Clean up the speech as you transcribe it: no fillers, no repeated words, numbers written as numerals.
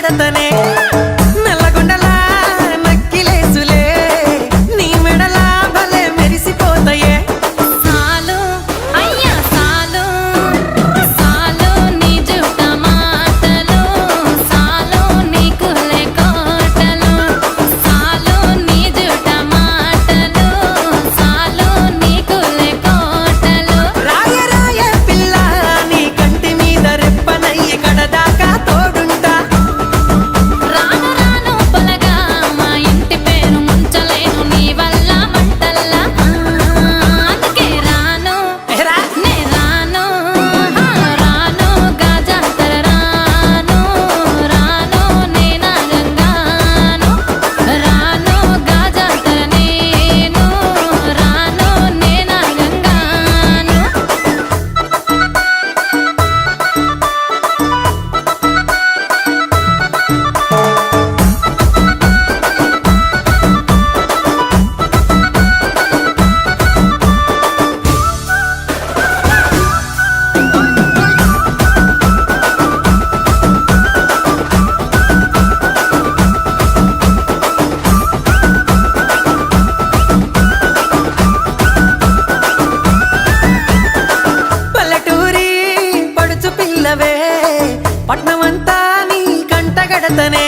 కడతనే నల్లగొండలా నక్కిలేసులే నీ మెడలా భలే మెరిసిపోతాయే సాలు అయ్యా సాలు సాలు నీ జుట్ట మాటలు సాలు నీకులే కోటలు సాలు నీ జుట్ట మాటలు సాలు నీకులే కోటలు రాయ రాయ పిల్ల నీ కంటి మీద రెప్పనయ్యి కడదాకా తోడుంటా రాను రాను పొలగా మా ఇంటి పేరు ముంచలేను నీ వల్ల మంటల్లా అందుకే రాను ఎరా నే రాను రాను గాజాతర రాను రాను నే నాగంగాను రాను గాజాతర నేను రాను నే నాగంగాను పల్లెటూరి పడుచు పిల్లవే పట్నమంతా నీ కంట గడతనే